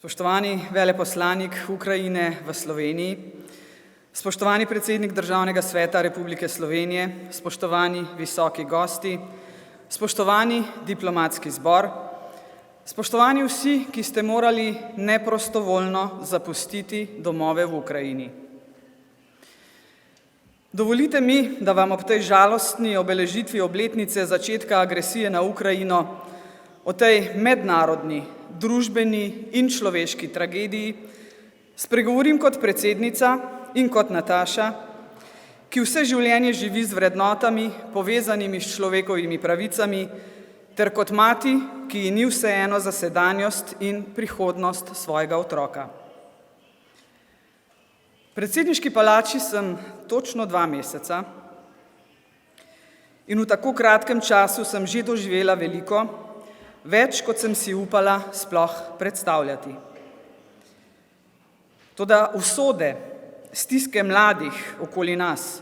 Spoštovani veleposlanik Ukrajine v Sloveniji, spoštovani predsednik Državnega sveta Republike Slovenije, spoštovani visoki gosti, spoštovani diplomatski zbor, spoštovani vsi, ki ste morali neprostovoljno zapustiti domove v Ukrajini. Dovolite mi, da vam ob tej žalostni obeležitvi obletnice začetka agresije na Ukrajino, o tej mednarodni, družbeni in človeški tragediji spregovorim kot predsednica in kot Nataša, ki vse življenje živi z vrednotami, povezanimi s človekovimi pravicami, ter kot mati, ki ji ni vseeno za sedanjost in prihodnost svojega otroka. V predsedniški palači sem točno 2 meseca in v tako kratkem času sem že doživela veliko, več, kot sem si upala sploh predstavljati. Toda usode, stiske mladih okoli nas,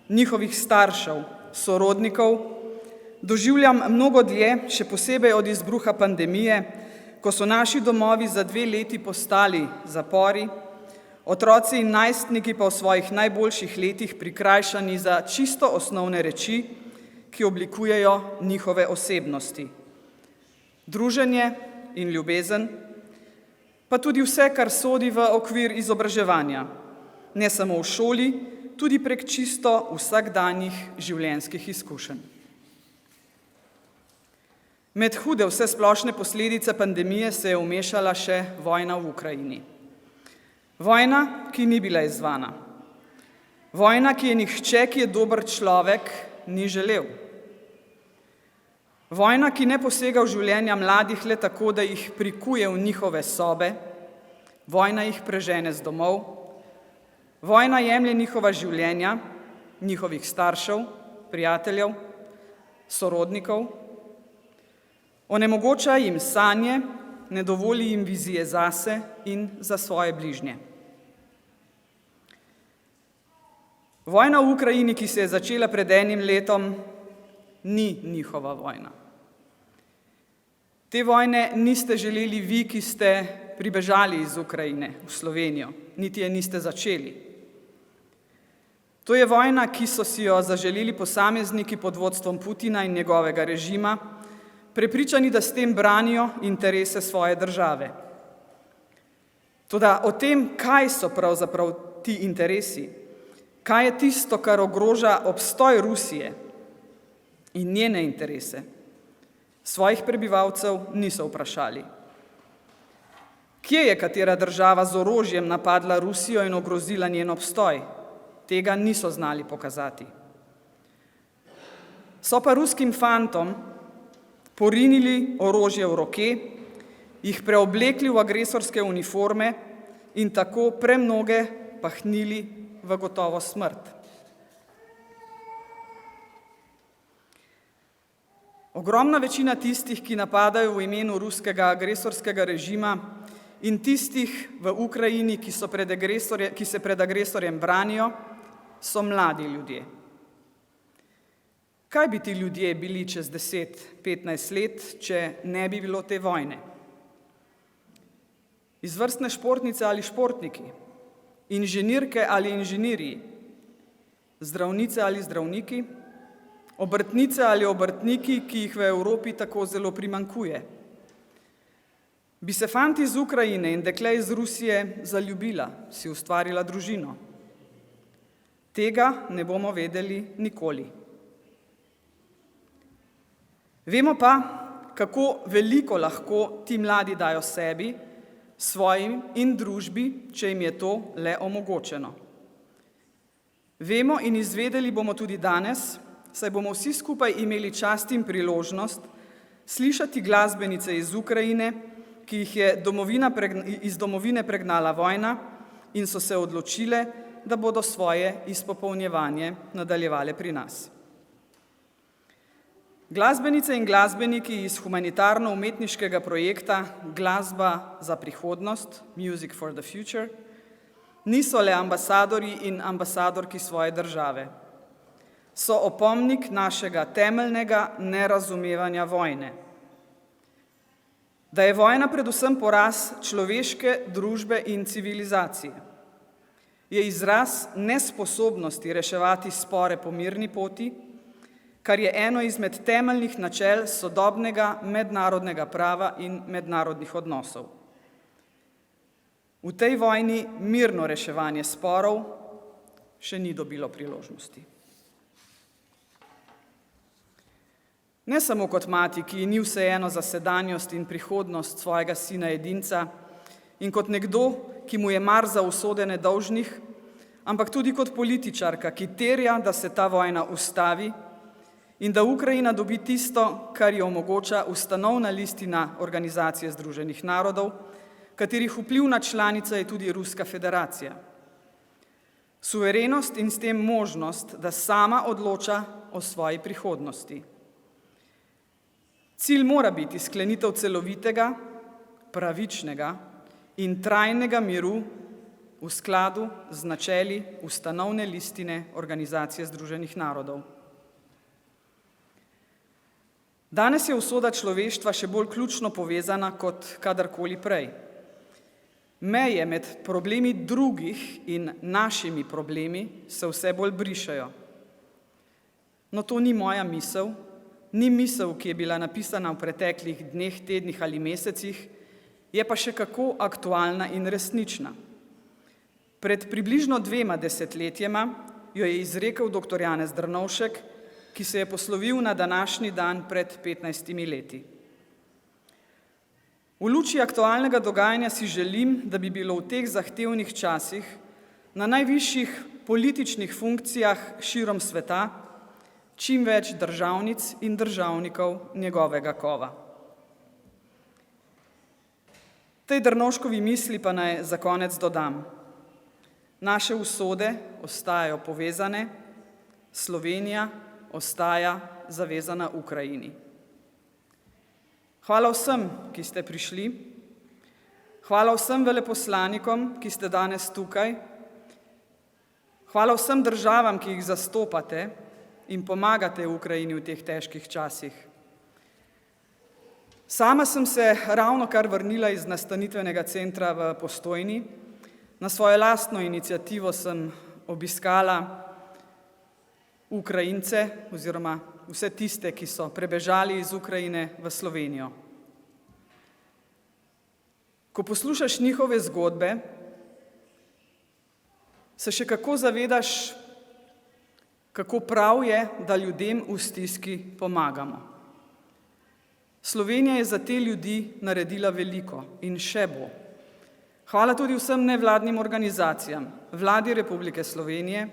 njihovih staršev, sorodnikov, doživljam mnogo dlje, še posebej od izbruha pandemije, ko so naši domovi za 2 leti postali zapori, otroci in najstniki pa v svojih najboljših letih prikrajšani za čisto osnovne reči, ki oblikujejo njihove osebnosti. Druženje in ljubezen, pa tudi vse, kar sodi v okvir izobraževanja, ne samo v šoli, tudi prek čisto vsakdanjih življenjskih izkušenj. Med hude vsesplošne posledice pandemije se je vmešala še vojna v Ukrajini. Vojna, ki ni bila izzvana. Vojna, ki je nihče, ki je dober človek, ni želel. Vojna, ki ne posega v življenja mladih le tako, da jih prikuje v njihove sobe, vojna jih prežene z domov, vojna jemlje njihova življenja, njihovih staršev, prijateljev, sorodnikov, onemogoča jim sanje, ne dovoli jim vizije zase in za svoje bližnje. Vojna v Ukrajini, ki se je začela pred 1 letom, ni njihova vojna. Te vojne niste želeli vi, ki ste pribežali iz Ukrajine v Slovenijo, niti je niste začeli. To je vojna, ki so si jo zaželeli posamezniki pod vodstvom Putina in njegovega režima, prepričani, da s tem branijo interese svoje države. Toda o tem, kaj so pravzaprav ti interesi, kaj je tisto, kar ogroža obstoj Rusije in njene interese, svojih prebivalcev niso vprašali. Kje je katera država z orožjem napadla Rusijo in ogrozila njen obstoj? Tega niso znali pokazati. So pa ruskim fantom porinili orožje v roke, jih preoblekli v agresorske uniforme in tako premnoge pahnili v gotovo smrt. Ogromna večina tistih, ki napadajo v imenu ruskega agresorskega režima in tistih v Ukrajini, ki se pred agresorjem branijo, so mladi ljudje. Kaj bi ti ljudje bili čez 10-15 let, če ne bi bilo te vojne? Izvrstne športnice ali športniki, inženirke ali inženirji, zdravnice ali zdravniki, obrtnice ali obrtniki, ki jih v Evropi tako zelo primanjkuje. Bi se fant iz Ukrajine in dekle iz Rusije zaljubila, si ustvarila družino? Tega ne bomo vedeli nikoli. Vemo pa, kako veliko lahko ti mladi dajo sebi, svojim in družbi, če jim je to le omogočeno. Vemo in izvedeli bomo tudi danes, saj bomo vsi skupaj imeli čast in priložnost slišati glasbenice iz Ukrajine, ki jih je iz domovine pregnala vojna in so se odločile, da bodo svoje izpopolnjevanje nadaljevale pri nas. Glasbenice in glasbeniki iz humanitarno-umetniškega projekta Glasba za prihodnost, Music for the Future, niso le ambasadorji in ambasadorki svoje države. So opomnik našega temeljnega nerazumevanja vojne. da je vojna predvsem poraz človeške družbe in civilizacije. Je izraz nesposobnosti reševati spore po mirni poti, kar je eno izmed temeljnih načel sodobnega mednarodnega prava in mednarodnih odnosov. V tej vojni mirno reševanje sporov še ni dobilo priložnosti. Ne samo kot mati, ki ji ni vseeno za sedanjost in prihodnost svojega sina edinca, in kot nekdo, ki mu je mar za usode nedolžnih, ampak tudi kot političarka, ki terja, da se ta vojna ustavi in da Ukrajina dobi tisto, kar ji omogoča ustanovna listina Organizacije združenih narodov, katerih vplivna članica je tudi Ruska federacija. Suverenost in s tem možnost, da sama odloča o svoji prihodnosti. Cilj mora biti sklenitev celovitega, pravičnega in trajnega miru v skladu z načeli ustanovne listine Organizacije združenih narodov. Danes je usoda človeštva še bolj ključno povezana kot kadarkoli prej. Meje med problemi drugih in našimi problemi se vse bolj brišejo. No, to ni moja misel, ni misel, ki je bila napisana v preteklih dneh, tednih ali mesecih, je pa še kako aktualna in resnična. Pred približno 2 desetletjema jo je izrekel dr. Janez Drnovšek, ki se je poslovil na današnji dan pred 15 leti. V luči aktualnega dogajanja si želim, da bi bilo v teh zahtevnih časih na najvišjih političnih funkcijah širom sveta čim več državnic in državnikov njegovega kova. Tej Drnovškovi misli pa naj za konec dodam. Naše usode ostajajo povezane, Slovenija ostaja zavezana Ukrajini. Hvala vsem, ki ste prišli. Hvala vsem veleposlanikom, ki ste danes tukaj. Hvala vsem državam, ki jih zastopate in pomagate Ukrajini v teh težkih časih. Sama sem se ravnokar vrnila iz nastanitvenega centra v Postojni. Na svojo lastno iniciativo sem obiskala Ukrajince oziroma vse tiste, ki so prebežali iz Ukrajine v Slovenijo. Ko poslušaš njihove zgodbe, se še kako zavedaš, kako prav je, da ljudem v stiski pomagamo. Slovenija je za te ljudi naredila veliko in še bo. Hvala tudi vsem nevladnim organizacijam, Vladi Republike Slovenije,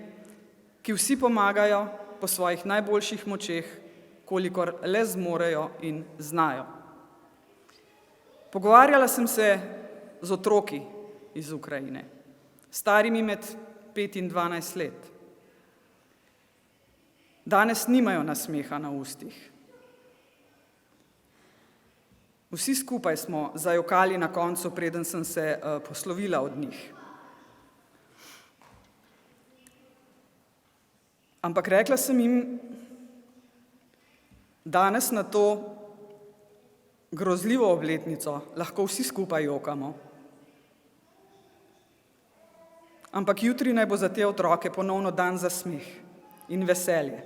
ki vsi pomagajo po svojih najboljših močeh, kolikor le zmorejo in znajo. Pogovarjala sem se z otroki iz Ukrajine, starimi med 5 in 12 let. Danes nimajo nasmeha na ustih. Vsi skupaj smo zajokali na koncu, preden sem se poslovila od njih. Ampak rekla sem jim, danes na to grozljivo obletnico lahko vsi skupaj jokamo. Ampak jutri naj bo za te otroke ponovno dan za smeh in veselje.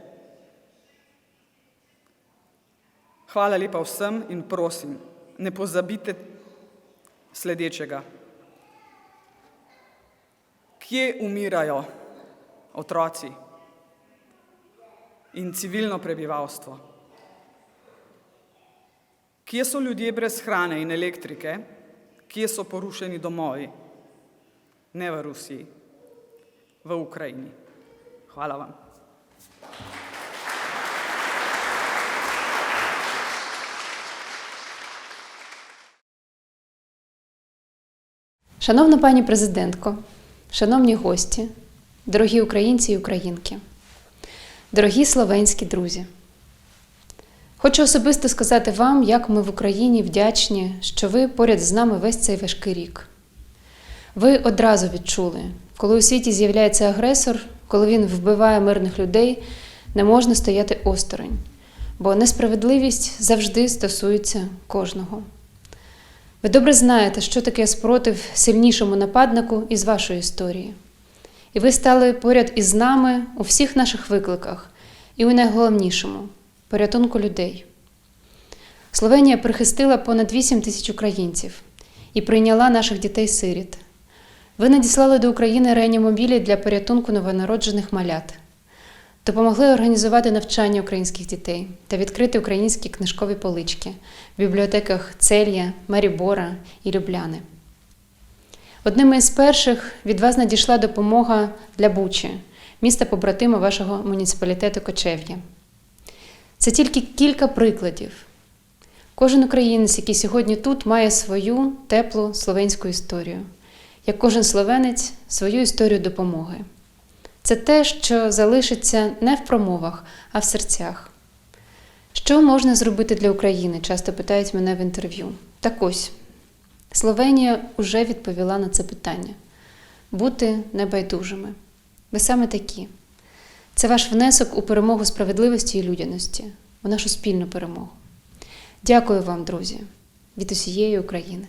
Hvala lepa vsem in prosim, ne pozabite sledečega. Kje umirajo otroci in civilno prebivalstvo? Kje so ljudje brez hrane in elektrike? Kje so porušeni domovi? Ne v Rusiji, v Ukrajini. Hvala vam. Шановна пані президентко, шановні гості, дорогі українці і українки, дорогі словенські друзі. Хочу особисто сказати вам, як ми в Україні вдячні, що ви поряд з нами весь цей важкий рік. Ви одразу відчули, коли у світі з'являється агресор, коли він вбиває мирних людей, не можна стояти осторонь, бо несправедливість завжди стосується кожного. Ви добре знаєте, що таке спротив сильнішому нападнику із вашої історії. І ви стали поряд із нами у всіх наших викликах і у найголовнішому – порятунку людей. Словенія прихистила понад 8 тисяч українців і прийняла наших дітей-сиріт. Ви надіслали до України реанімобілі для порятунку новонароджених малят. Допомогли організувати навчання українських дітей та відкрити українські книжкові полички в бібліотеках Целья, Марібора і Любляни. Одними із перших від вас надійшла допомога для Бучі, міста-побратима вашого муніципалітету Кочев'я. Це тільки кілька прикладів. Кожен українець, який сьогодні тут, має свою теплу словенську історію. Як кожен словенець – свою історію допомоги. Це те, що залишиться не в промовах, а в серцях. Що можна зробити для України? Часто питають мене в інтерв'ю. Так ось, Словенія вже відповіла на це питання. Бути небайдужими. Ви саме такі. Це ваш внесок у перемогу справедливості і людяності, у нашу спільну перемогу. Дякую вам, друзі, від усієї України.